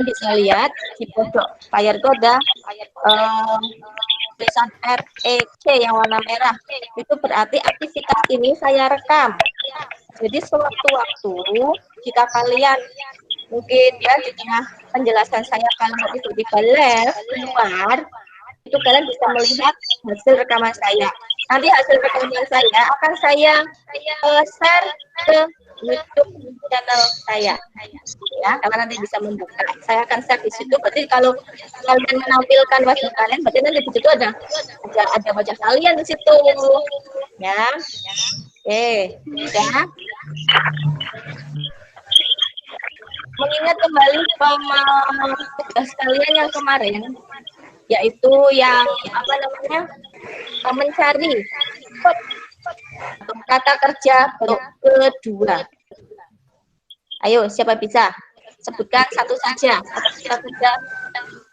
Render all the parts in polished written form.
Bisa lihat di pojok layar itu ada tulisan REC yang warna merah. Itu berarti aktivitas ini saya rekam. Jadi sewaktu-waktu jika kalian mungkin ya di tengah penjelasan saya kalau tiba-tiba left keluar, itu kalian bisa melihat hasil rekaman saya. Nanti hasil rekaman saya akan saya share ke YouTube channel saya. Ya, karena nanti bisa membuka. Saya akan share di situ. Berarti kalau kalian menampilkan wajah kalian, berarti nanti di situ ada wajah kalian di situ. Ya. Oke, ya. Mengingat kembali tugas kalian yang kemarin, yaitu yang apa namanya mencari kata kerja bentuk kedua. Ayo, siapa bisa sebutkan satu saja kata kerja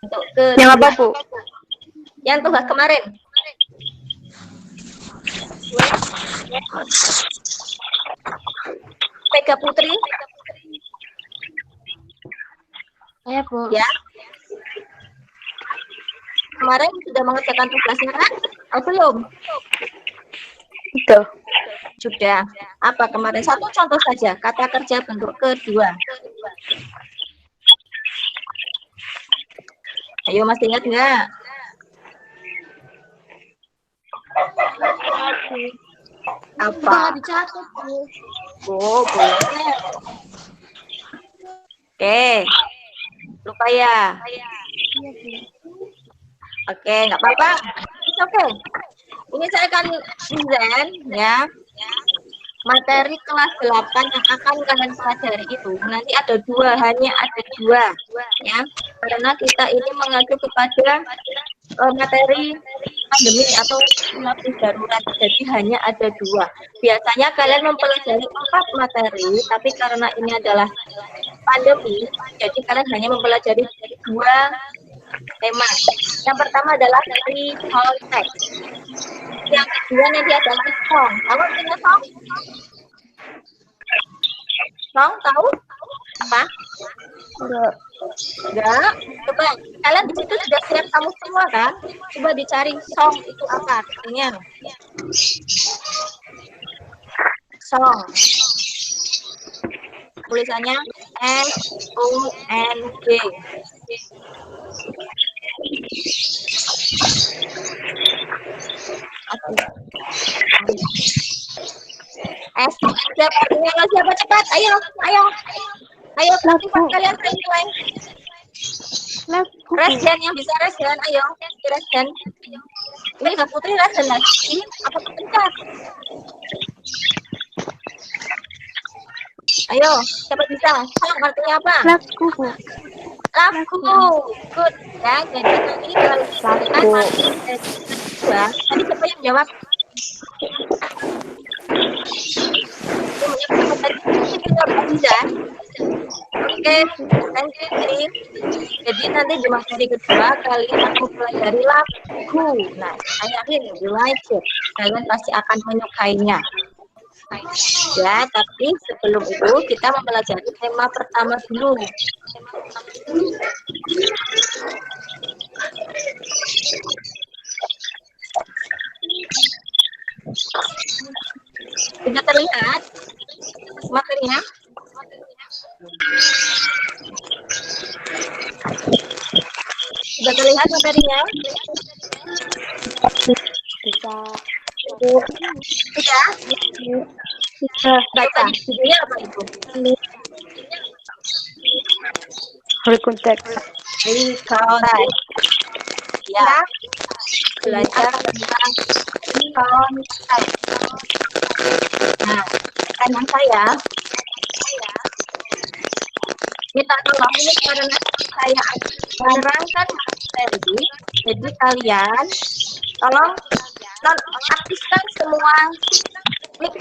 bentuk kedua. Yang apa, Bu? Yang tugas kemarin. Mega Putri. Ya, Bu. Ya. Kemarin sudah mengerjakan tugasnya kan? Oh, belum? Itu. Sudah. Apa kemarin? Satu contoh saja, kata kerja bentuk kedua. Ayo, masih ingat nggak? Apa? Dicatat, Bu. Oh, boleh. Oke. Lupa ya? Oke, nggak apa-apa. Oke. Ini saya akan present ya. Materi kelas 8 yang akan kalian pelajari itu nanti ada dua, hanya ada dua ya. Karena kita ini mengacu kepada materi pandemi atau lapis darurat, jadi hanya ada dua. Biasanya kalian mempelajari 4 materi, tapi karena ini adalah pandemi, jadi kalian hanya mempelajari dua tema. Yang pertama adalah dari konteks. Yang kedua nanti adalah song. Tahu artinya song? Song tahu apa? Enggak. Coba kalian di situ sudah siap kamu semua kan? Coba dicari song itu apa artinya? Song. Tulisannya SONG. SONG artinya siapa cepat? Ayo. Cepat kalian nilai. Resden yang bisa resden, ayo resden. Ini Kak Putri resden lagi. Apa kepencet? Ayo, siapa bisa? Song artinya apa? Lagu. Good. Ya, jadi nanti kalau kita masih dua, tadi siapa yang jawab? Bisa. Oke, jadi nanti di materi kedua kalian akan pelajari lagu. Nah, saya yakin kalian pasti akan menyukainya. Ya, tapi sebelum itu kita mempelajari tema pertama dulu. Sudah terlihat materinya? Sudah terlihat materinya? Bisa. Sudah? Bisa. Baca. Judulnya apa itu? Konteks. Ya. Belajar tentang konteks. Nah, tanya saya. Minta tolong ini karena saya menerangkan materi, jadi kalian tolong nonaktifkan semua mic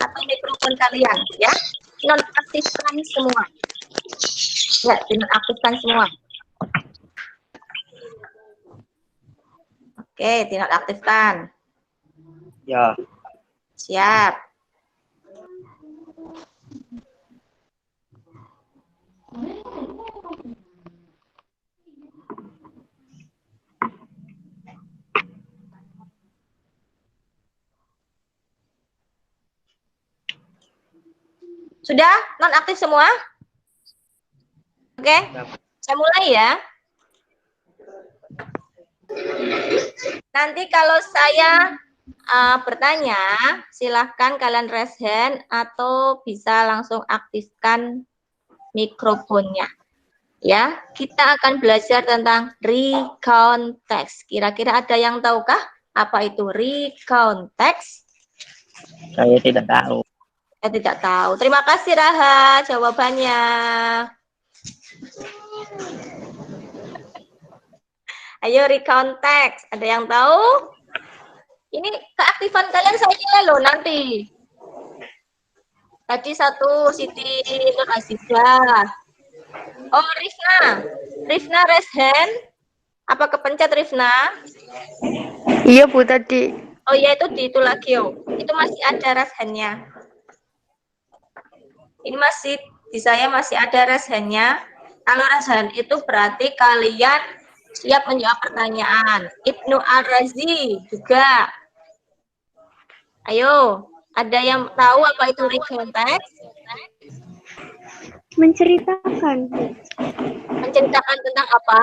atau mikrofon kalian ya, nonaktifkan semua ya, dinonaktifkan semua. Oke, dinonaktifkan ya. Siap. Sudah non-aktif semua? Oke, saya mulai ya. Nanti kalau saya bertanya, silahkan kalian raise hand atau bisa langsung aktifkan mikrofonnya. Ya, kita akan belajar tentang recount text. Kira-kira ada yang tahukah apa itu recount text? Saya tidak tahu. Saya tidak tahu. Terima kasih Raha jawabannya. Ayo recount text. Ada yang tahu? Ini keaktifan kalian saya nilai loh nanti. Tadi satu Siti Nur Azizah. Oh Rifna. Rifna raise hand. Apa kepencet Rifna? Iya Bu tadi. Oh iya itu lagi oh. Itu masih ada raise hand-nya. Ini masih di saya masih ada raise hand-nya. Kalau raise hand itu berarti kalian siap menjawab pertanyaan. Ibnu Ar-Razi juga. Ayo, ada yang tahu apa itu recount text? Menceritakan. Menceritakan tentang apa?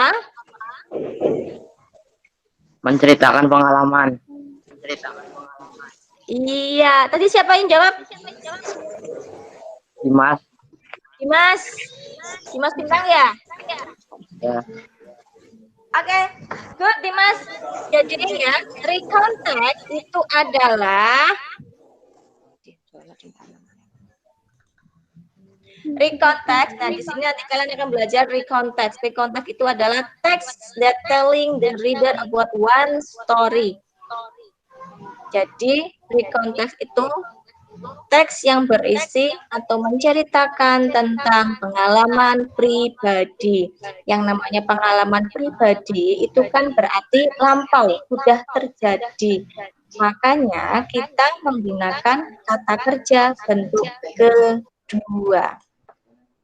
Menceritakan pengalaman. Iya, tadi siapa yang jawab? Dimas. Dimas Bintang ya? Ya. Oke, good Dimas. Jadi ya, recount text itu adalah recount text. Nah, di sini nanti kalian akan belajar recount text. Recount text itu adalah text that telling the reader about one story. Jadi, recount text itu teks yang berisi atau menceritakan tentang pengalaman pribadi. Yang namanya pengalaman pribadi itu kan berarti lampau, sudah terjadi. Makanya kita menggunakan kata kerja bentuk kedua.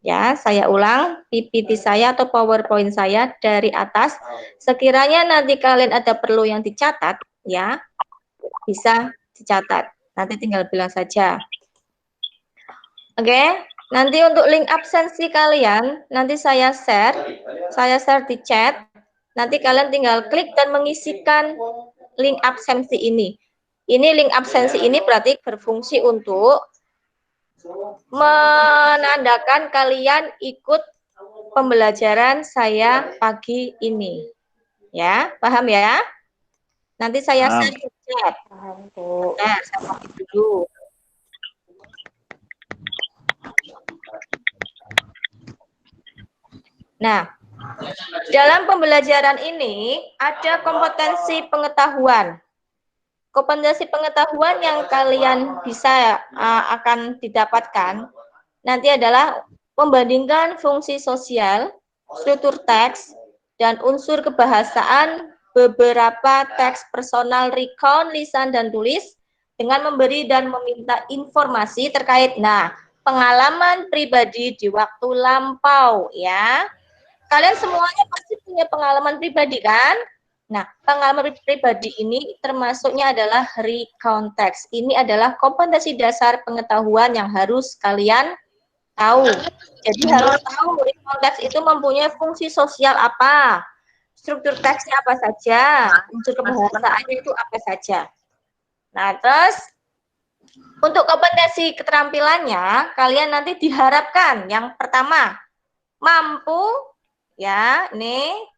Ya, saya ulang PPT saya atau PowerPoint saya dari atas. Sekiranya nanti kalian ada perlu yang dicatat, ya, bisa dicatat. Nanti tinggal bilang saja. Oke, nanti untuk link absensi kalian, nanti saya share di chat. Nanti kalian tinggal klik dan mengisikan link absensi ini. Ini link absensi ini berarti berfungsi untuk menandakan kalian ikut pembelajaran saya pagi ini. Ya, paham ya? Nanti saya share di chat. Nah, saya copy dulu. Nah, dalam pembelajaran ini ada kompetensi pengetahuan. Kompetensi pengetahuan yang kalian bisa akan didapatkan nanti adalah membandingkan fungsi sosial, struktur teks, dan unsur kebahasaan beberapa teks personal recount, lisan, dan tulis dengan memberi dan meminta informasi terkait pengalaman pribadi di waktu lampau ya. Kalian semuanya pasti punya pengalaman pribadi kan? Nah, pengalaman pribadi ini termasuknya adalah recount text. Ini adalah kompetensi dasar pengetahuan yang harus kalian tahu. Jadi harus tahu recount text itu mempunyai fungsi sosial apa, struktur teksnya apa saja, unsur kebahasaannya itu apa saja. Nah, terus untuk kompetensi keterampilannya, kalian nanti diharapkan yang pertama mampu ya, nih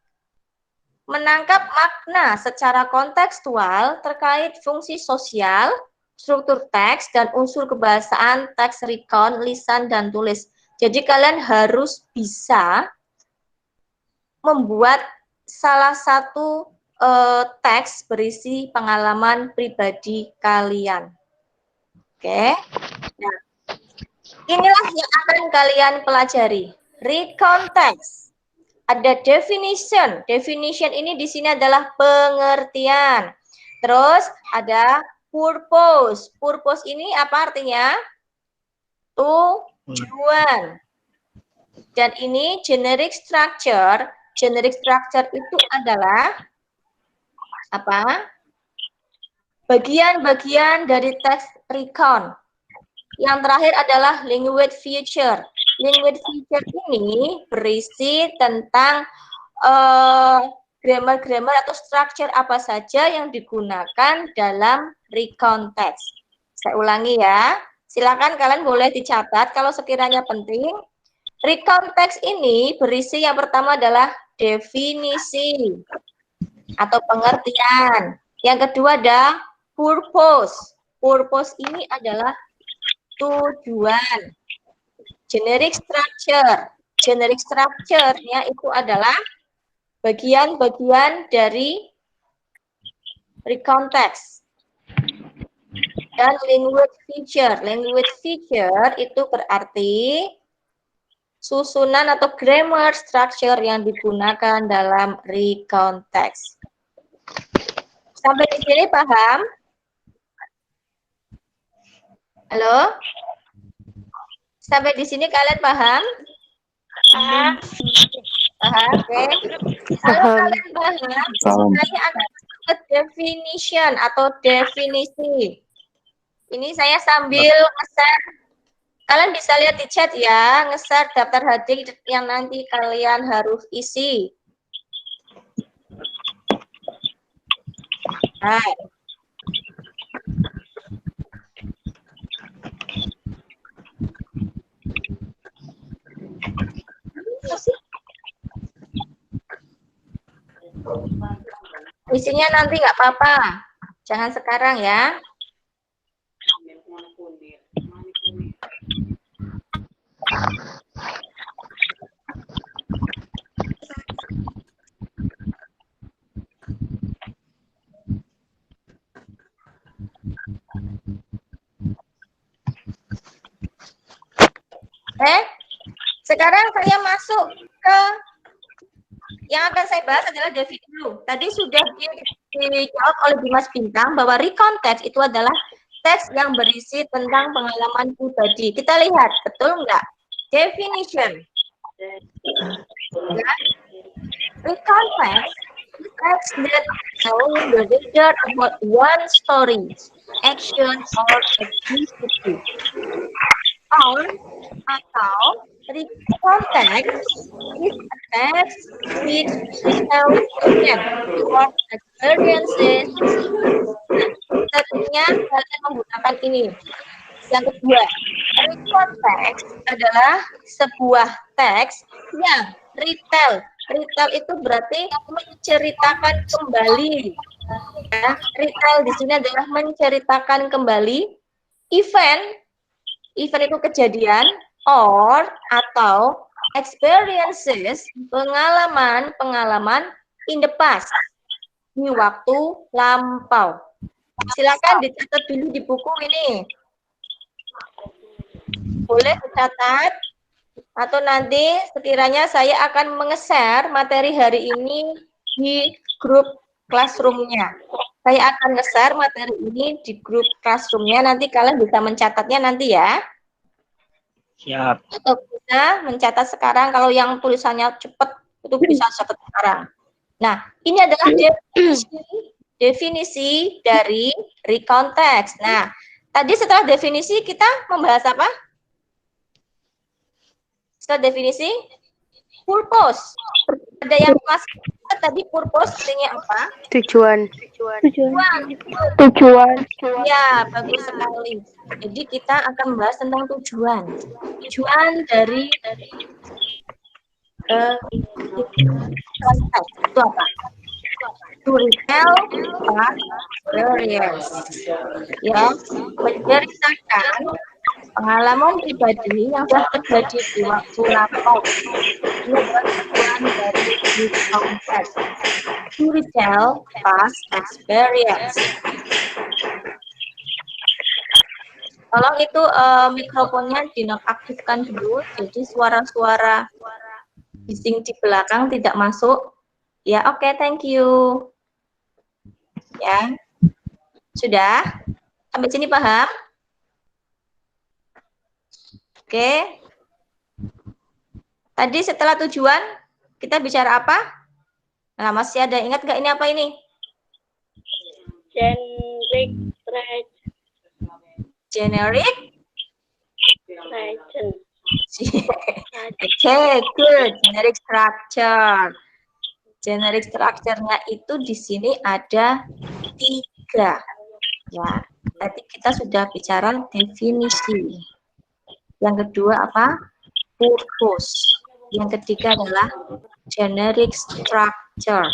menangkap makna secara kontekstual terkait fungsi sosial, struktur teks, dan unsur kebahasaan teks recount, lisan, dan tulis. Jadi kalian harus bisa membuat salah satu teks berisi pengalaman pribadi kalian. Oke. Nah, inilah yang akan kalian pelajari. Recount text. Ada definition. Definition ini di sini adalah pengertian. Terus ada purpose. Purpose ini apa artinya? Tujuan. Dan ini generic structure. Generic structure itu adalah apa? Bagian-bagian dari teks recount. Yang terakhir adalah language feature. Language feature ini berisi tentang grammar-grammar atau structure apa saja yang digunakan dalam recount text. Saya ulangi ya. Silakan kalian boleh dicatat kalau sekiranya penting. Recount text ini berisi yang pertama adalah definisi atau pengertian. Yang kedua ada purpose. Purpose ini adalah tujuan. Generic structure. Generic structure-nya itu adalah bagian-bagian dari recount text. Dan language feature. Language feature itu berarti susunan atau grammar structure yang digunakan dalam recount text. Sampai di sini paham? Halo? Sampai di sini kalian paham? Paham? Oke. Kalau kalian paham, saya akan masuk ke definition atau definisi. Ini saya sambil nge-share. Kalian bisa lihat di chat ya, nge-share daftar hadir yang nanti kalian harus isi. Hai. Isinya nanti nggak apa-apa, jangan sekarang ya. Sekarang saya masuk ke yang akan saya bahas adalah definisi dulu. Tadi sudah dijawab oleh Dimas Bintang bahwa recount text itu adalah teks yang berisi tentang pengalaman pribadi. Kita lihat, betul nggak? Definition. Ya. Recount text is text that tell the reader about one story, action, or activity. Atau recount text is a text which tells your experiences. Tentunya kalian menggunakan ini. Yang kedua, recount text adalah sebuah teks yang retell. Retell itu berarti menceritakan kembali. Ya, retell di sini adalah menceritakan kembali event itu kejadian, or atau experiences, pengalaman in the past, di waktu lampau. Silakan dicatat dulu di buku ini. Boleh dicatat, atau nanti sekiranya saya akan menge-share materi hari ini di grup classroom-nya. Saya akan nge-share materi ini di grup classroom-nya, nanti kalian bisa mencatatnya nanti ya. Siap. Atau bisa mencatat sekarang, kalau yang tulisannya cepat, itu bisa catat sekarang. Nah, ini adalah definisi dari recount text. Nah, tadi setelah definisi kita membahas apa? Setelah definisi, purpose. Ada yang kelas tadi purpose artinya apa? Tujuan. Ya, bagus sekali. Jadi kita akan membahas tentang tujuan. Tujuan dari itu apa? To retell experience. Ya, menceritakan pengalaman pribadi yang telah terjadi di waktu lampau. Ini adalah tujuan dari recount text. To retell past experience. Tolong itu mikrofonnya dinonaktifkan dulu, jadi suara-suara bising di belakang tidak masuk. Ya, oke, thank you. Ya, sudah? Sampai sini paham? Oke. Tadi setelah tujuan, kita bicara apa? Nah, masih ada ingat nggak ini apa ini? Generic. Generic Legend. Okay, good. Generic structure. Generic structure-nya itu di sini ada 3. Ya, tadi kita sudah bicara definisi. Yang kedua apa? Purpose. Yang ketiga adalah generic structure.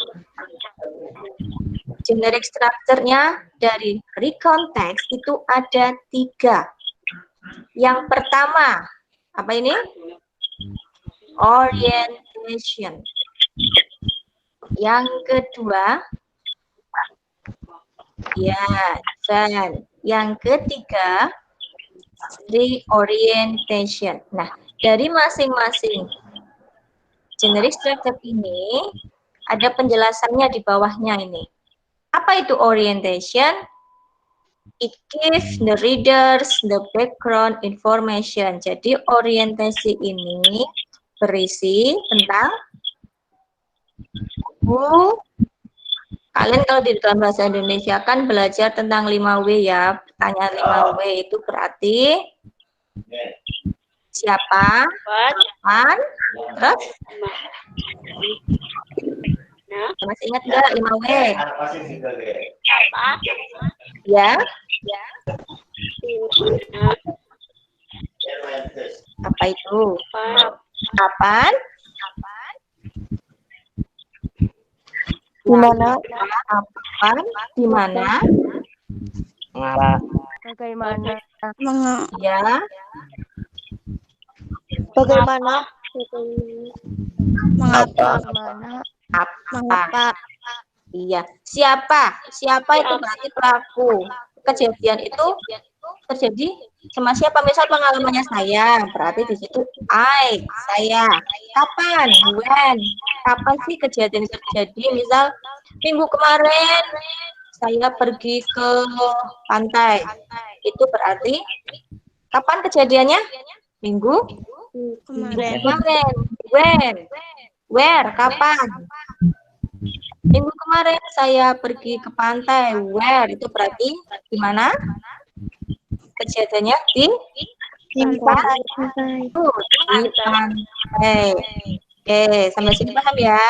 Generic structure-nya dari recount text itu ada 3. Yang pertama, apa ini? Orientation. Yang kedua, ya, dan yang ketiga, reorientation. Nah, dari masing-masing generic structure ini ada penjelasannya di bawahnya ini. Apa itu orientation? It gives the readers the background information. Jadi orientasi ini berisi tentang kalian kalau di dalam bahasa Indonesia kan belajar tentang 5W ya. Pertanyaan 5W itu berarti siapa, kapan, terus masih ingat nggak 5W? Ya. Apa itu? Kapan? Di mana? Kapan? Di mana? Mengarah. Bagaimana? Ya. Bagaimana? Mengapa? Bagaimana? Apa? Iya. Siapa? Siapa itu berarti pelaku. Kejadian itu terjadi sama siapa? Misal pengalamannya saya, berarti di situ saya. Kapan? When? Kapan sih kejadian itu terjadi? Misal minggu kemarin saya pergi ke pantai. Itu berarti kapan kejadiannya? Minggu kemarin. When? Where? Kapan? Minggu kemarin saya pergi ke pantai. Where? Itu berarti di mana? Kejadiannya di pantai. Di pantai. Oke, sampai sini paham ya?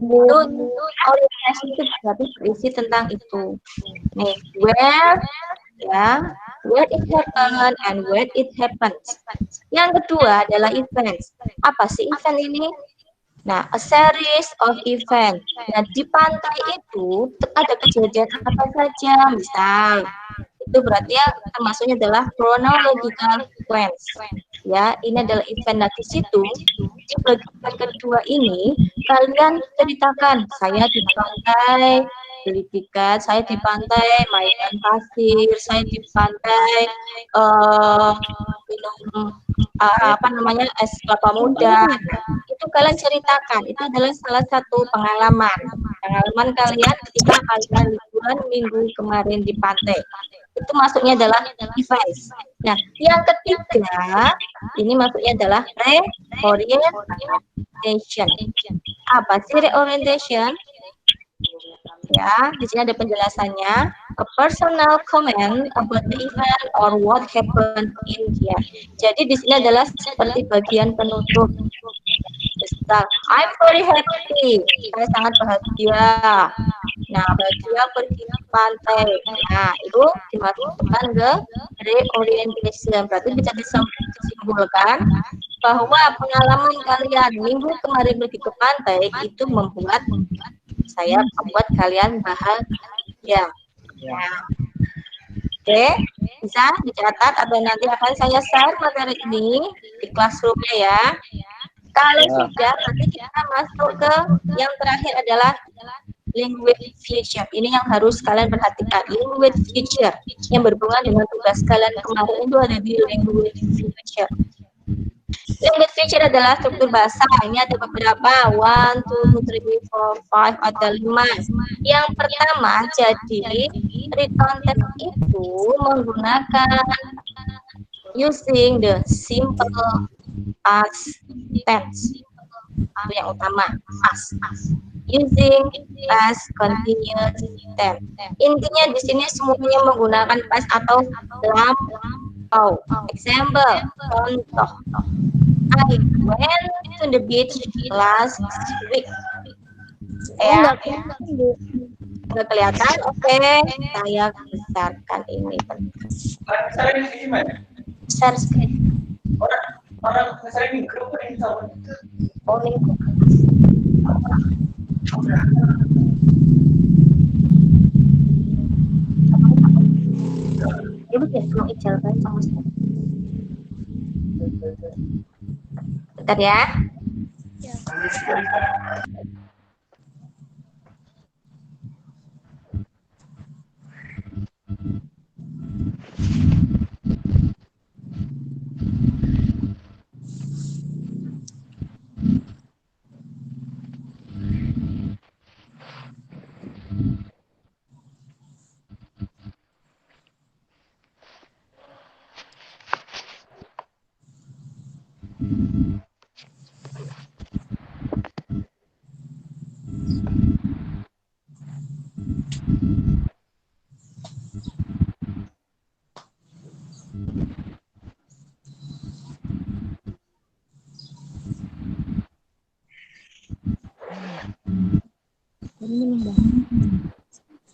Itu orientasi itu berarti berisi tentang itu. Nih, where ya, where it happened and when it happens. Yang kedua adalah events. Apa sih event ini? Nah, a series of event. Nah, di pantai itu ada kejadian apa saja, misal itu berarti ya termasuknya adalah chronological sequence. Ya, ini adalah event. Nah, di situ di bagian kedua ini kalian ceritakan saya di pantai beli tiket, saya di pantai mainan pasir, saya di pantai minum apa namanya es kelapa muda. Itu kalian ceritakan. Itu adalah salah satu pengalaman kalian ketika kalian liburan minggu kemarin di pantai. Itu masuknya adalah event. Nah, yang ketiga ini masuknya adalah reorientation. Apa sih reorientation? Ya, di sini ada penjelasannya. A personal comment about the event or what happened in here. Jadi di sini adalah seperti bagian penutup. Misal, I'm very happy. Saya sangat bahagia. Nah, bahagia pergi ke pantai. Nah, itu dimasukkan ke reorientation. Berarti bisa disimpulkan bahwa pengalaman kalian minggu kemarin pergi ke pantai itu membuat kalian bahagia. Ya. Oke, bisa dicatat atau nanti akan saya share materi ini di classroom-nya ya. Kalau sudah, nanti kita masuk ke yang terakhir adalah language feature. Ini yang harus kalian perhatikan. Language feature yang berhubungan dengan tugas kalian kemarin itu ada di language feature. Language feature adalah struktur bahasa. Ini ada beberapa, 1, 2, 3, 4, 5, ada 5. Yang pertama, jadi recount text itu menggunakan using the simple past tense. Itu yang utama, past. Using past continuous tense. Intinya di sini semuanya menggunakan past atau Oh, example, contoh. I went to the beach last week. Ya, nggak kelihatan. Oke, saya besarkan ini. Besar sekali. Oh, ini. Ibu ya, mau ijal kan sama saya. Bentar ya.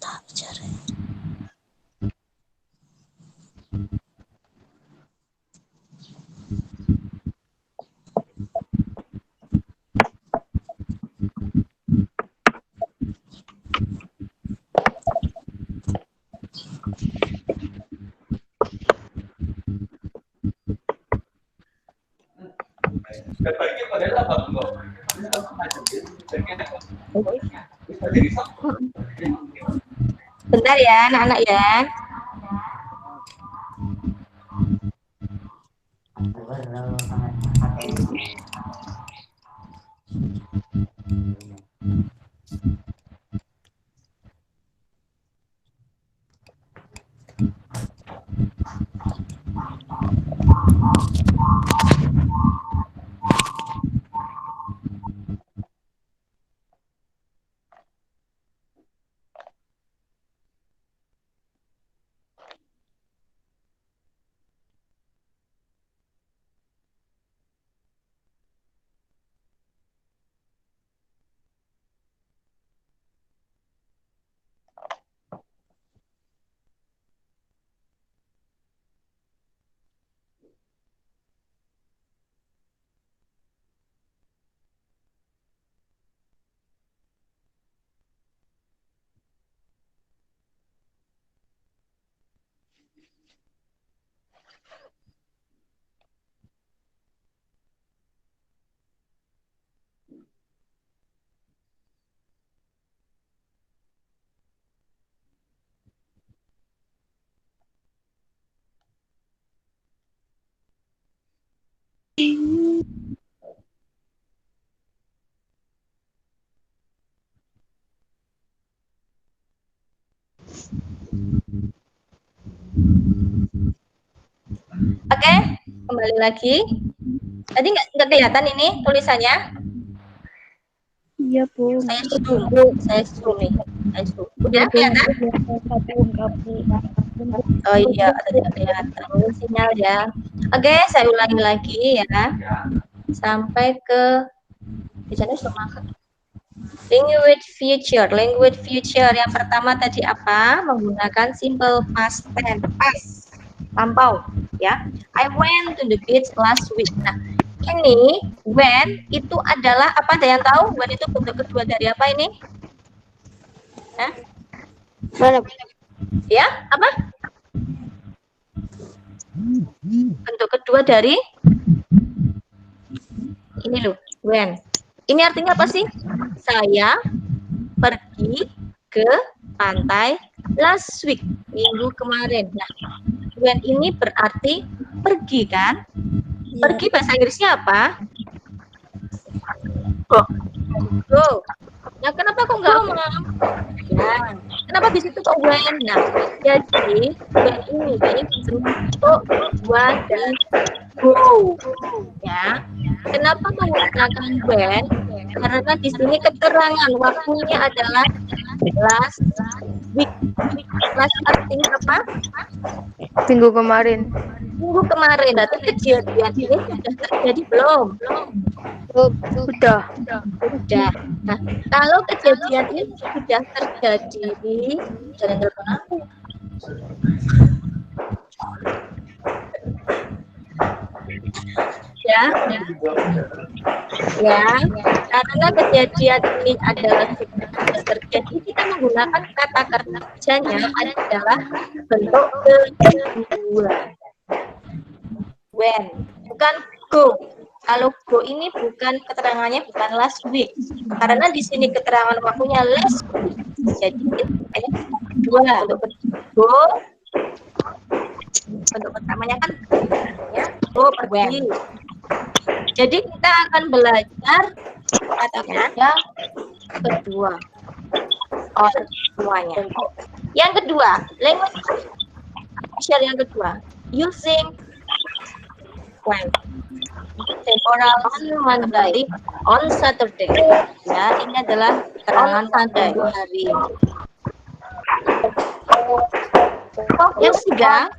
Tak bicara. Bentar ya, anak-anak ya. Oke, kembali lagi. Tadi nggak kelihatan ini tulisannya? Iya, Bu. Saya zoom nih. Saya zoom. Udah kelihatan? Oh iya, tidak kelihatan sinyal ya. Oke, saya ulangi lagi ya. Sampai ke di sana sudah. Language future yang pertama tadi apa? Menggunakan simple past tense, past, lampau ya. I went to the beach last week. Nah, ini when itu adalah apa? Ada yang tahu? When itu bentuk kedua dari apa ini? Hah? Mana? Ya, apa? Bentuk kedua dari ini loh, when. Ini artinya apa sih? Saya pergi ke pantai last week, minggu kemarin. Nah, when ini berarti pergi kan? Pergi bahasa Inggrisnya apa? Go. Nah, kenapa kok nggak mau? Ya, kenapa di situ kok when? Nah, jadi when ini bentuk kedua dari go. Ya, kenapa menggunakan when? Karena di sini keterangan waktunya adalah last week. Last artinya apa? Minggu kemarin. Minggu kemarin, berarti kejadian ini sudah terjadi belum? Sudah. Sudah. Nah, kalau kejadian ini sudah terjadi, jangan telepon aku. Ya, ya, karena kejadian ini adalah sudah terjadi, kita menggunakan kata kerjanya adalah bentuk kedua. When, bukan go. Kalau go ini bukan keterangannya bukan last week, karena di sini keterangan waktunya last week. Jadi ini kedua untuk go. Bentuk pertamanya kan ya go pergi. Jadi kita akan belajar kata kerja kedua. Oh, semuanya. Yang kedua, language official yang kedua, using when. Temporal on Monday, on Saturday. Ya, ini adalah keterangan Sunday hari. Yang tiga,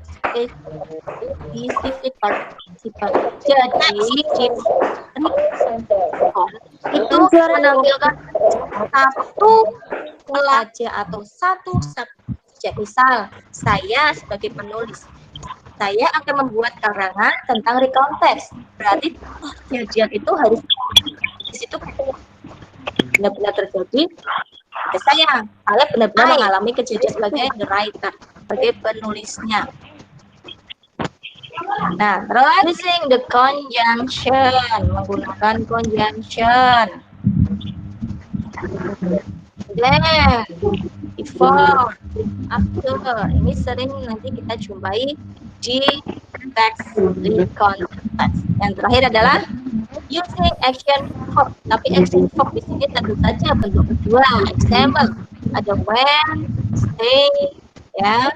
isi participle. Jadi itu menampilkan satu pelajar atau satu subjek. Misal saya sebagai penulis, saya akan membuat karangan tentang recount text. Berarti kejadian itu harus di situ benar-benar terjadi. Saya benar-benar mengalami kejadian sebagai the writer, sebagai penulisnya. Nah, terus using the conjunction, menggunakan conjunction. Then, before, after, ini sering nanti kita jumpai di teks recount text. Yang terakhir adalah using action verb, tapi action verb di sini tentu saja bentuk kedua. Example, ada when, stay, ya.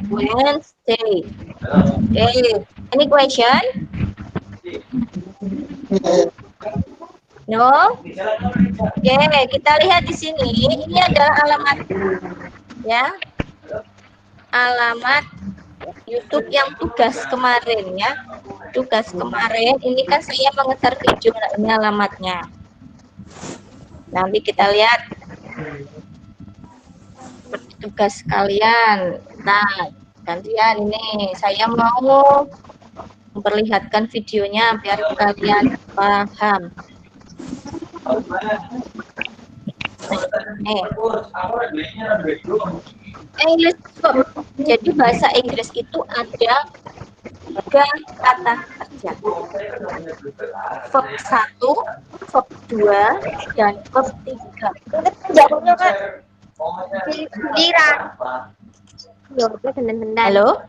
Wednesday. Okay. Any question? No? Oke, kita lihat di sini. Ini adalah alamat, ya. Alamat YouTube yang tugas kemarin, ya. Tugas kemarin. Ini kan saya mengejar video. Nah, ini alamatnya. Nanti kita lihat tugas kalian. Nah, gantian ini saya mau memperlihatkan videonya biar kalian paham. English verb. Jadi bahasa Inggris itu ada 3 kata kerja. Verb 1, verb 2, dan verb 3. Jawabnya kan. Halo?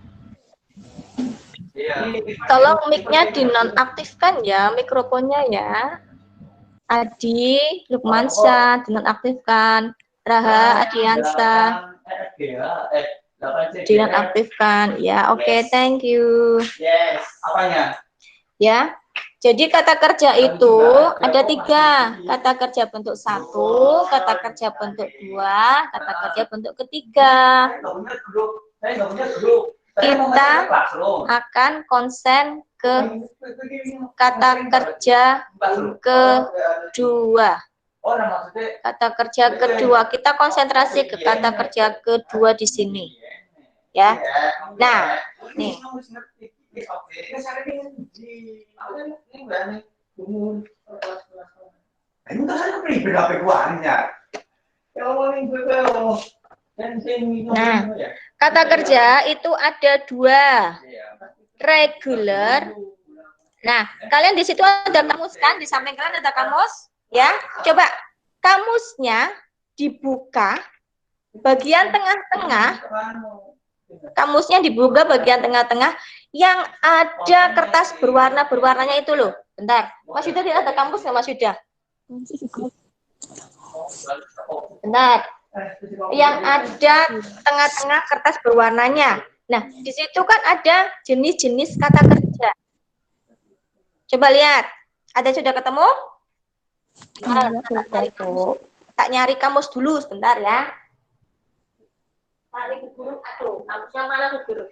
Tolong mic-nya dinonaktifkan ya, mikrofonnya ya. Adi, Lukmansyah, dinonaktifkan. Raha, Adiansa, dinonaktifkan. Ya, oke, thank you. Yes, apanya? Ya, jadi kata kerja itu ada 3. Kata kerja bentuk 1, kata kerja bentuk 2, kata kerja bentuk ketiga. Kita akan konsen ke kata kerja kedua. Kata kerja kedua, kita konsentrasi ke kata kerja kedua di sini. Ya. Nah, nih. Nah, kata kerja itu ada 2. Regular. Nah, kalian di situ ada kamus kan? Di samping kalian ada kamus, ya. Coba kamusnya dibuka bagian tengah-tengah. Kamusnya dibuka bagian tengah-tengah yang ada kertas berwarna-berwarnanya itu loh. Bentar, Mas Yuda tidak ada kamus nggak Mas Yuda? Bentar. Yang ada tengah-tengah kertas berwarnanya. Nah, di situ kan ada jenis-jenis kata kerja. Coba lihat. Ada sudah ketemu? Tak nyari kamus dulu sebentar ya. Tarik ke guru, aduh, kamusnya mana ke guru?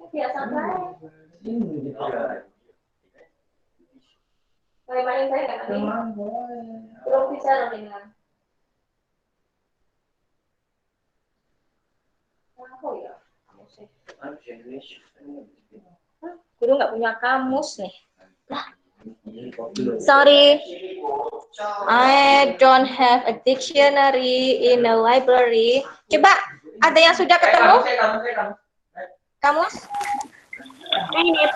Biasa banget. Main-main saya nggak nanti. Belum bisa loh dengan. Apa ya? Guru nggak punya kamus nih. Sorry, I don't have a dictionary in the library. Coba, ada yang sudah ketemu? Kamus? Ini.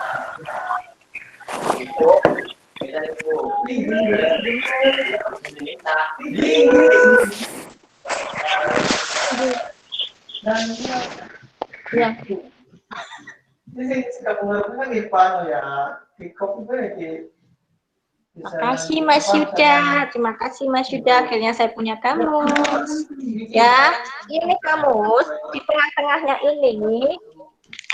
Ya. Makasih Mas Yuda, terima kasih Mas Yuda, akhirnya saya punya kamus. Ya, ini kamus di tengah-tengahnya ini.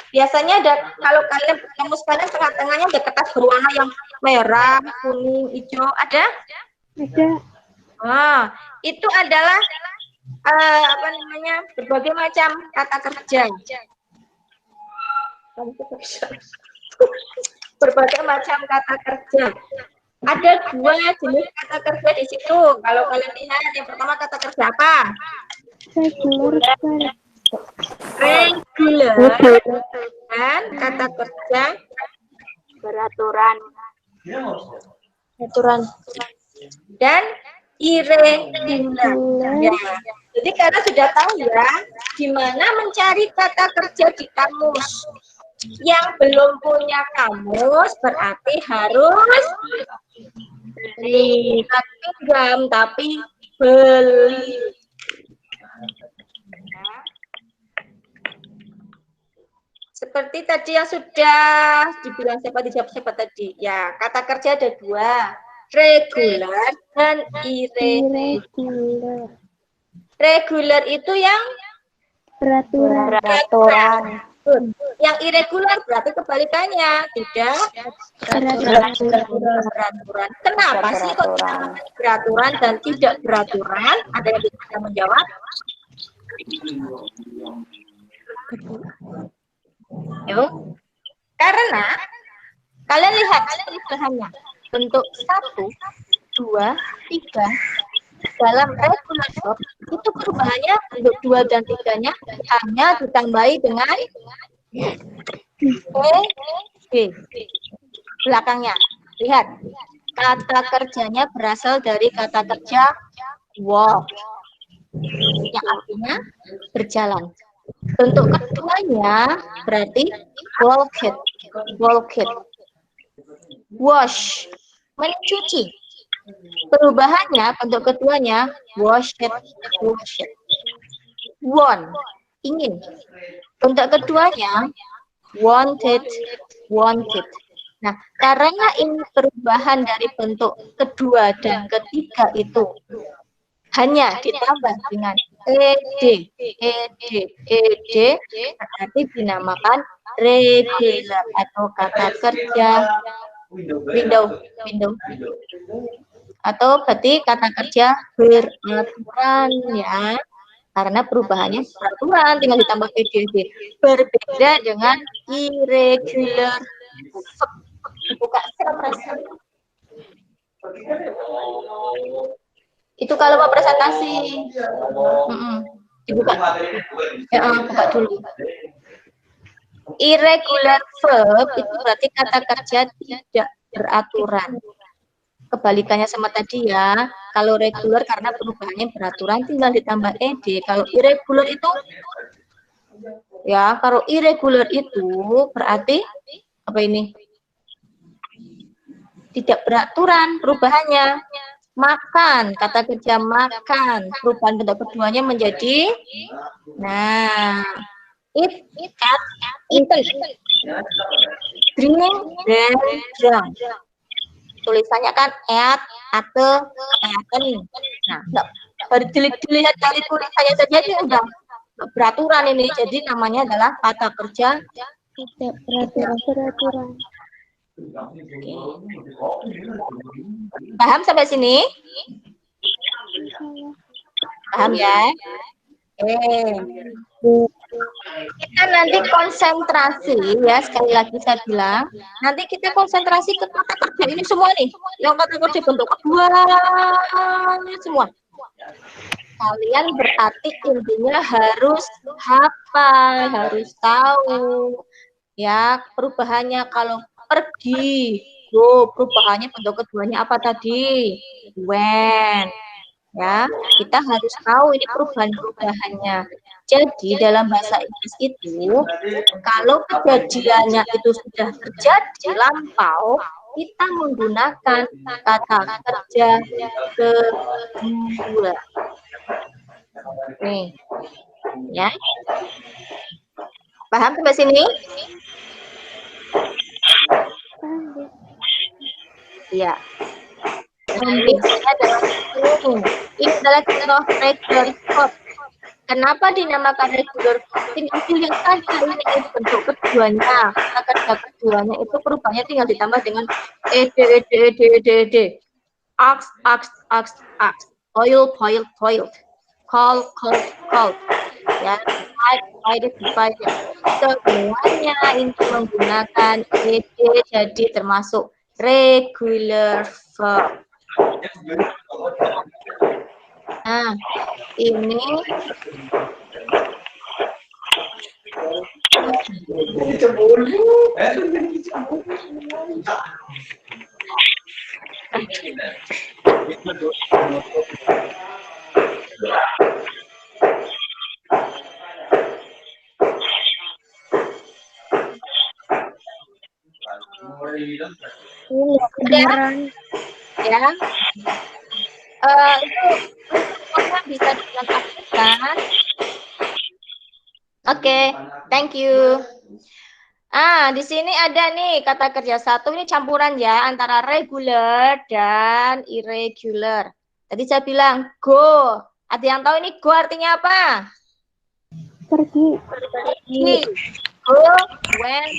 Biasanya ada, kalau kalian kamus kalian tengah-tengahnya ada kertas berwarna yang merah, kuning, hijau, ada? Ada. Ah, itu adalah apa namanya, berbagai macam kata kerja. Berbagai macam kata kerja. Ada dua jenis kata kerja di situ. Kalau kalian lihat, yang pertama kata kerja apa? Regular. Dan kata kerja Peraturan. aturan. Dan irregular. Ya. Jadi kalian sudah tahu ya, gimana mencari kata kerja di kamus. Yang belum punya kamus berarti harus beli, pinjam, tapi beli. Seperti tadi yang sudah dibilang dijawab siapa tadi? Ya, kata kerja ada dua, regular dan irregular. Regular itu yang Peraturan. Yang irregular berarti kebalikannya, tidak beraturan. Kenapa sih kok namanya beraturan dan tidak beraturan? Ada yang bisa menjawab? Yuk. Karena kalian lihat tulisannya bentuk 1, 2, 3 dalam regular verb itu perubahannya bentuk 2 dan 3-nya hanya ditambahi dengan G belakangnya. Lihat, kata kerjanya berasal dari kata kerja walk yang artinya berjalan. Bentuk keduanya berarti walked, wash, mencuci. Perubahannya bentuk keduanya washed, want, ingin. Bentuk keduanya wanted. Nah, karena ini perubahan dari bentuk kedua dan ketiga itu hanya ditambah dengan ed, berarti dinamakan regular atau kata kerja window. Atau berarti kata kerja beraturan ya. Karena perubahannya peraturan tinggal ditambah ed. Berbeda dengan irregular. Buka itu kalau mau presentasi. Dibuka. Ya, buka dulu. Irregular verb itu berarti kata kerja tidak beraturan. Kebalikannya sama tadi ya. Kalau regular karena perubahannya beraturan tinggal ditambah ed. Kalau irregular itu ya, kalau irregular itu berarti apa ini? Tidak beraturan perubahannya. Makan, kata kerja makan, perubahan bentuk keduanya menjadi eat, eaten, drink, dan drunk. Tulisannya kan eat, eaten. Nah, baru dilihat dari tulisannya saja ini udah beraturan ini. Jadi namanya adalah kata kerja Tidak beraturan. Paham sampai sini? Paham ya? Kita nanti konsentrasi ya, sekali lagi saya bilang, nanti kita konsentrasi ke kata kerja ini semua nih, yang kata kerja bentuk kedua semua. Kalian berarti intinya harus hafal, harus tahu ya perubahannya. Kalau pergi, go, perubahannya bentuk keduanya apa tadi? When. Ya, kita harus tahu ini perubahannya. Jadi dalam bahasa Inggris itu, kalau kejadiannya itu sudah terjadi lampau, kita menggunakan kata kerja kedua. Nih, ya. Paham sampai sini? Iya. Ini adalah contoh regular verb. Kenapa dinamakan regular verb? Tinggal dilihat saja ini bentuk keduanya, kata kerja keduanya itu perubahannya tinggal ditambah dengan ed. Ask, oil, boiled, call, ya, divided. Semuanya ini menggunakan ed, jadi termasuk regular verb. Nah, ini ya, itu bisa dilakukan. Oke, thank you. Di sini ada nih kata kerja satu, ini campuran ya antara regular dan irregular. Tadi saya bilang go. Ada yang tahu ini go artinya apa? Pergi. Go, when,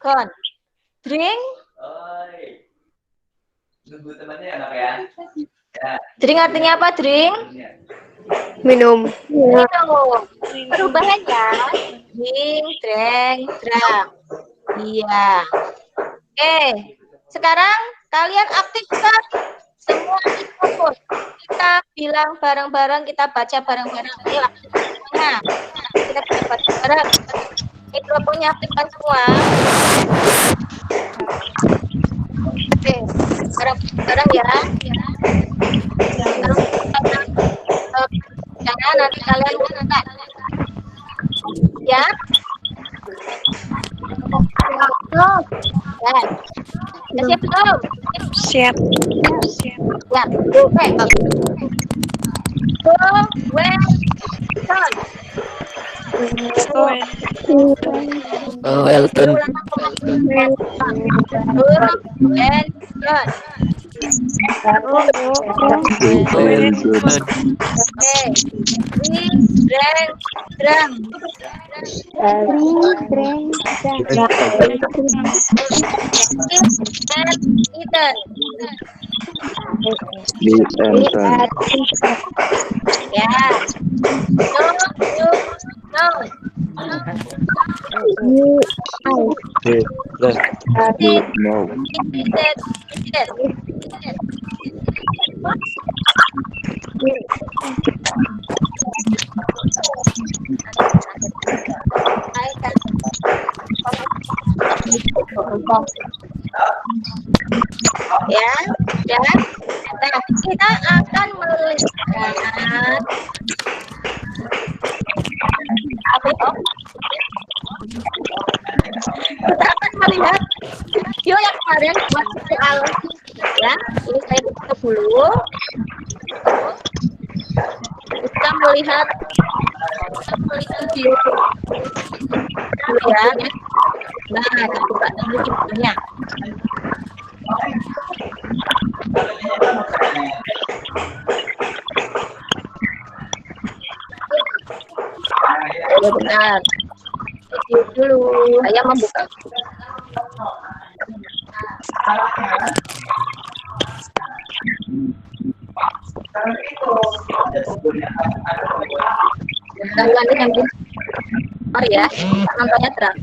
gone. Drink. Nunggu temannya anak ya. Drink artinya apa, drink? Minum. Perubahannya drink, drank, drank. Iya. Oke. Sekarang kalian aktifkan semua mikrofon. Kita bilang bareng-bareng, kita baca bareng-bareng. Ayo aktifkan. Kita baca bareng. Mikrofonnya aktifkan semua. Oke. Bareng-bareng ya. Karena nanti kalian buka ya. Siap belum? Siap. Ya, oke. Go, when, gone. Elton. Go, when, gone. Drang. Ya, nah, kita akan melihat apa itu? Kita akan melihat video yang kemarin buat soal ya. Ini saya tutup dulu. Kita melihat video dulu ya. Nah, kita buka dulu videonya. Ya benar. Video dulu. Saya membuka. Ulangi nanti. Mari ya, nontonnya terang.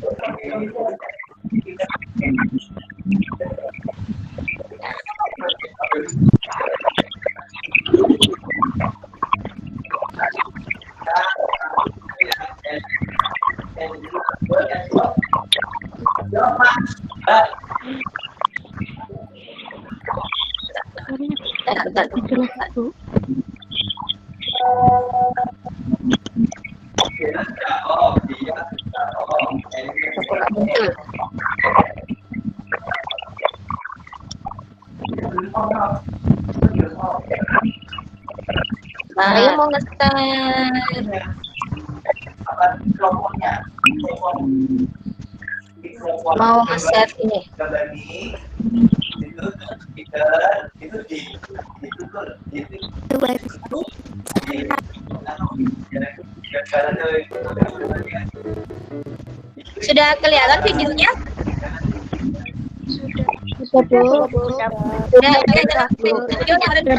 Bentar. Saya mau nge-share. Mau nge-share ini. Sudah kelihatan videonya? Sudah kelihatan videonya ada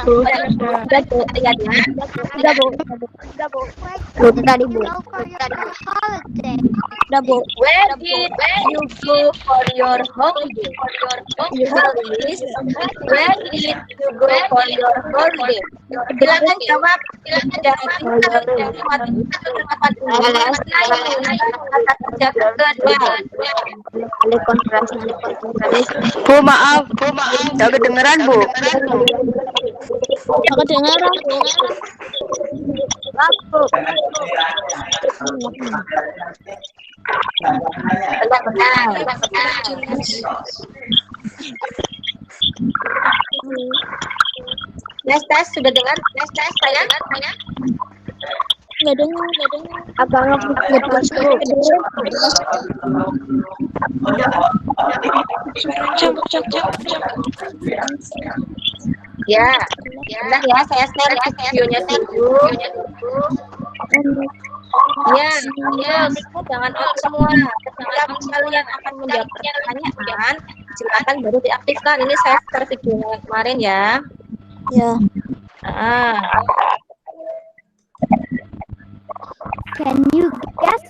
lihat ya. Where did you go for your holiday? Where did you go for your holiday? Silakan jawab. Bu, maaf. Gak kedengeran, Bu. Gak kedengeran. Tes sudah dengar? Tes saya? Nggak dengar. Abang Ya, bentar ya, saya share videonya dulu. Ya, jangan off semua. Ketika kalian akan menjawab pertanyaan, silakan baru diaktifkan. Ini saya share videonya kemarin ya. Ya. Can you guess?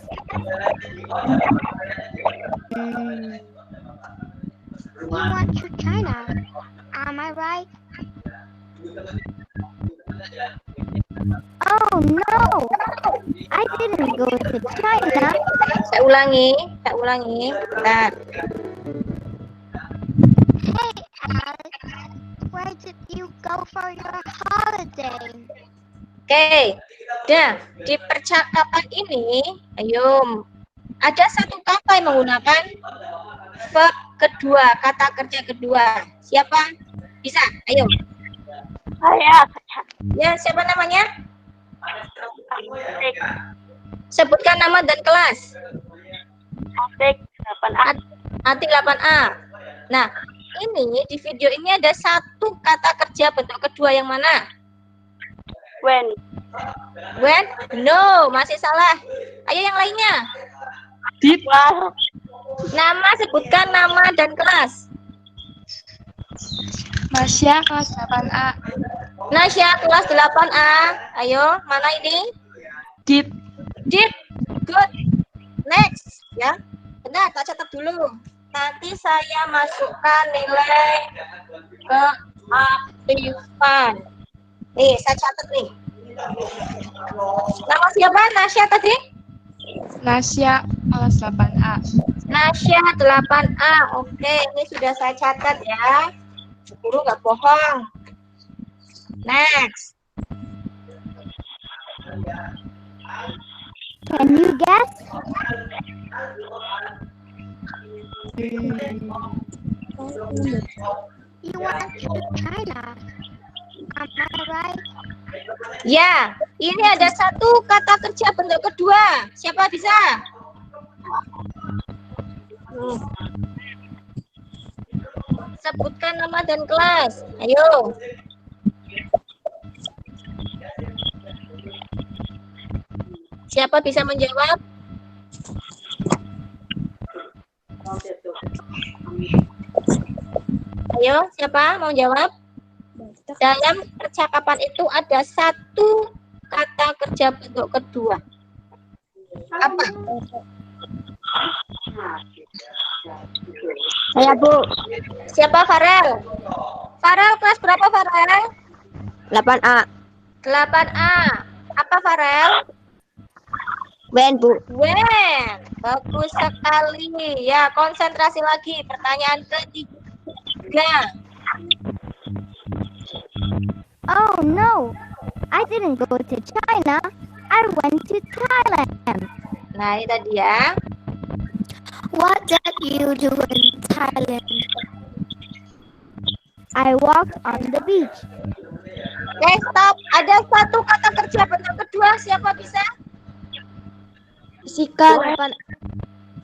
You went to China, am I right? Oh no, I didn't go to China. Saya ulangi. Nah, Hey Alex, where did you go for your holiday? Oke, nah di percakapan ini, ayo, ada satu kata yang menggunakan verb kedua, kata kerja kedua. Siapa? Bisa? Ayo. Saya. Ya, siapa namanya? Sebutkan nama dan kelas. Atik 8A. Atik 8A. Nah, ini di video ini ada satu kata kerja bentuk kedua yang mana? When? When? No, masih salah. Ayo yang lainnya. Did. Nama, sebutkan nama dan kelas. Masya kelas 8A. Nasya kelas 8A. Ayo, mana ini? Did. Good. Next, ya. Bentar, tak catat dulu. Nanti saya masukkan nilai keaktifan. Nih, saya catat nih. Nama siapa? Nasya tadi? Nasya kelas 8A. Nasya 8A. Oke, ini sudah saya catat ya. Guru nggak bohong. Next. Can you guess? You went to China, am I right? Ya, ini ada satu kata kerja bentuk kedua. Siapa bisa? Sebutkan nama dan kelas. Ayo. Siapa bisa menjawab? Ayo, siapa mau jawab? Dalam percakapan itu ada satu kata kerja bentuk kedua. Apa? Saya Bu. Siapa Farel? Farel kelas berapa Farel? 8A. 8A. Apa Farel? Ben Bu. When. Bagus sekali. Ya, konsentrasi lagi. Pertanyaan ketiga. Oh no, I didn't go to China. I went to Thailand. Nah, ini tadi ya. What did you do in Thailand? I walked on the beach. Oke, stop. Ada satu kata kerja bentuk kedua. Siapa bisa? Jessica 8.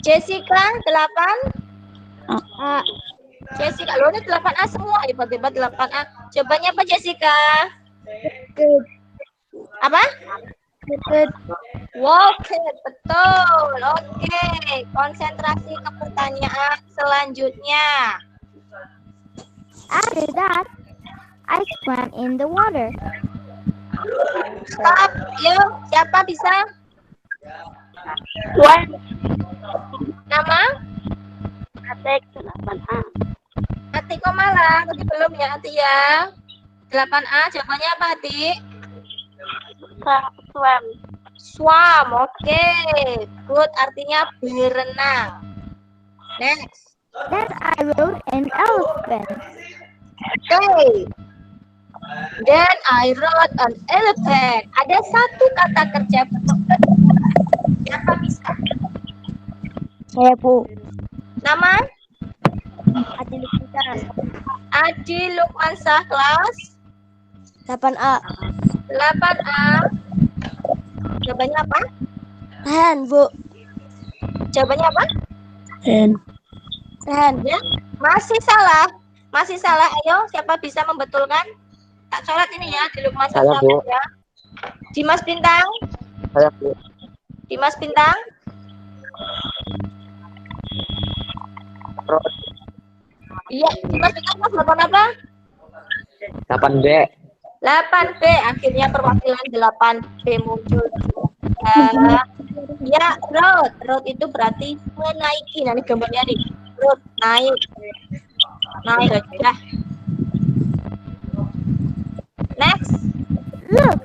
Jessica 8. A. Jessica, lo ini 8A semua. Hebat-hebat 8A. Jawabannya apa Jessica? Good. Apa? Good. Walker, betul. Oke, konsentrasi ke pertanyaan selanjutnya. After that, I swam in the water. Stop, yuk. Siapa bisa? Nama? Atek 8A. Ati kok malah? Tadi belum ya, Ati ya. 8A, jawabannya apa, Ati? Swam. Swam, oke. Good, artinya berenang. Next. Then I rode an elephant. Okay. Then I rode an elephant. Ada satu kata kerja bentuk kedua. Siapa bisa? Saya Bu. Nama? Adi Lukman. Adi Lukmansah kelas 8A. 8A. Jawabannya apa? Hand Bu. Jawabannya apa? Hand. Ya, masih salah. Masih salah. Ayo, siapa bisa membetulkan? Tak coret ini ya, di Lukmansah Saya, Bu. ya. Dimas Bintang. Saya Bu. Dimas Bintang. Terus Iya, Dimas Bintang kelas 8 apa? 8B. 8B, akhirnya perwakilan 8B muncul. Ya, road itu berarti menaiki. Nah, ini gambarnya nih. Road, naik. Naik aja. Next. Look,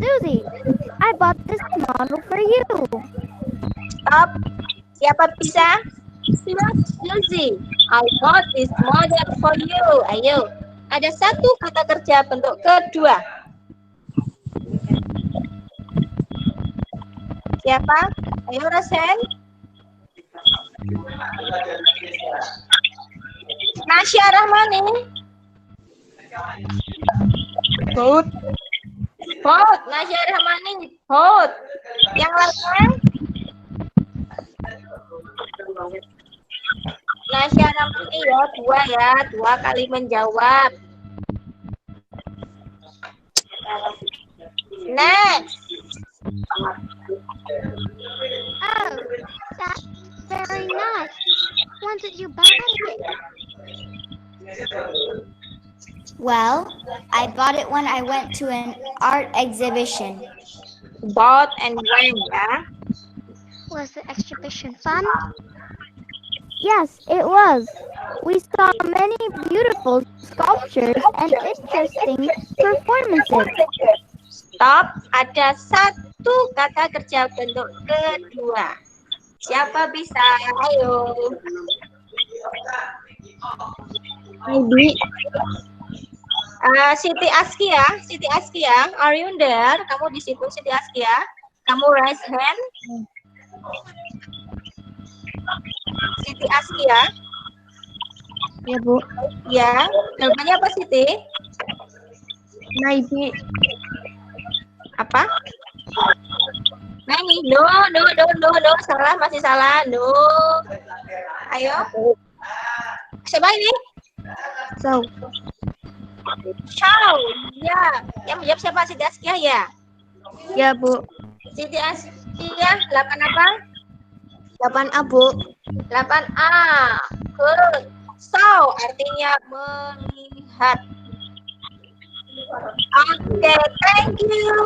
Susie, I bought this model for you. Stop. Siapa bisa? Susie, I bought this model for you. Ayo. Ada satu kata kerja bentuk kedua. Siapa? Ayo Rasen. Nasya Rahmani. Vote. Vote. Nasya Rahmani. Vote. Yang lainnya? Nasya Rahmani ya, dua kali menjawab. Next. Oh, that's very nice. When did you buy it? Well, I bought it when I went to an art exhibition. Bought and when ya. Was the exhibition fun? Yes, it was. We saw many beautiful sculptures and interesting performances. Stop. Ada satu kata kerja bentuk kedua. Siapa bisa? Ayo. Maybe. Siti Askia, are you there? Kamu di situ, Siti Askia. Kamu raise hand. Siti Askia. Ya Bu. Ya, jawabannya apa Siti? Maybe. Apa? Nah ini, no, salah, masih salah, no. Ayo. Siapa ini? So. Ciao, ya. Yang menjawab siapa? Siti Askia ya? Ya Bu. Siti Askia, 8 apa? 8A Bu. 8A. Good. saw artinya melihat. Oke, thank you.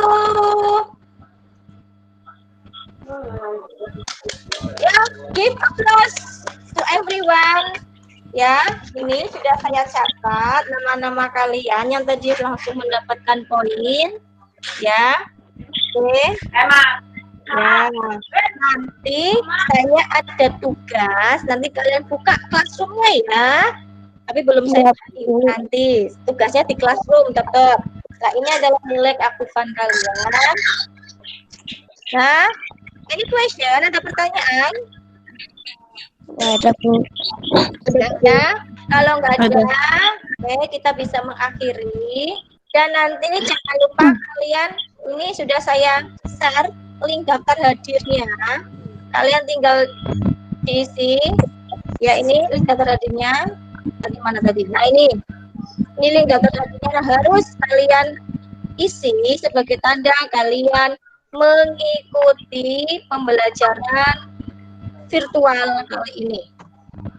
Ya, give applause to everyone. Ya, ini sudah saya catat nama-nama kalian yang tadi langsung mendapatkan poin. Ya, oke. Ya, nanti saya ada tugas. Nanti kalian buka classroom-nya ya. Tapi belum saya nanti tugasnya di classroom tetap. Nah, ini adalah nilai keaktifan kalian. Nah, any question? Ada pertanyaan? Ada Bu. Ya, kalau nggak ada, oke, kita bisa mengakhiri. Dan nanti jangan lupa kalian, ini sudah saya share link daftar hadirnya. Kalian tinggal diisi. Ya, ini link daftar hadirnya. Tadi mana tadi? Nah, ini link daftar hadirnya harus kalian isi sebagai tanda kalian mengikuti pembelajaran virtual kali ini.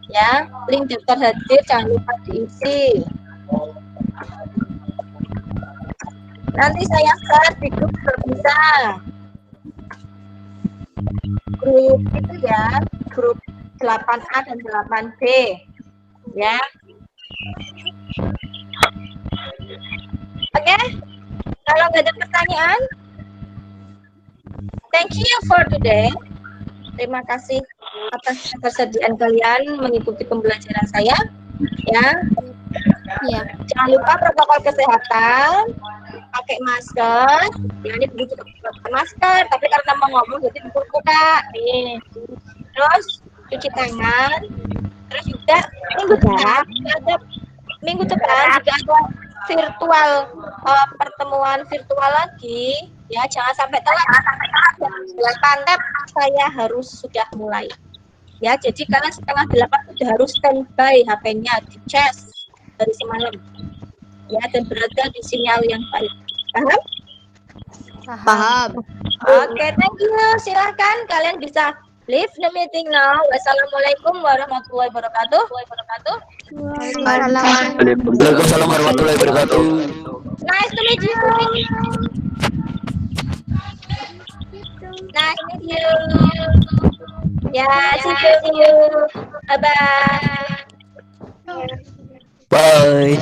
Ya, link daftar hadir jangan lupa diisi. Nanti saya share di grup kalau bisa. Grup itu ya, grup 8A dan 8B. Ya. Oke? Kalau nggak ada pertanyaan, thank you for today. Terima kasih atas ketersediaan kalian mengikuti pembelajaran saya. Ya. Ya. Jangan lupa protokol kesehatan, pakai masker. Ya, ini butuh pakai masker, tapi karena mau ngomong jadi buka. Nih. Terus cuci tangan. Terus juga minggu depan juga ada virtual pertemuan virtual lagi. Ya, jangan sampai telat. 8 saya harus sudah mulai. Ya, jadi kalian setengah 8 sudah harus standby HP-nya, dicas dari semalam. Ya, dan berada di sinyal yang baik. Paham? Paham. Oke, thank you. Silahkan kalian bisa leave the meeting now. Wassalamualaikum warahmatullahi wabarakatuh. Waalaikumsalam warahmatullahi wabarakatuh. Nice to meet you. Nice to meet you. Ya, see you. Bye-bye. Bye.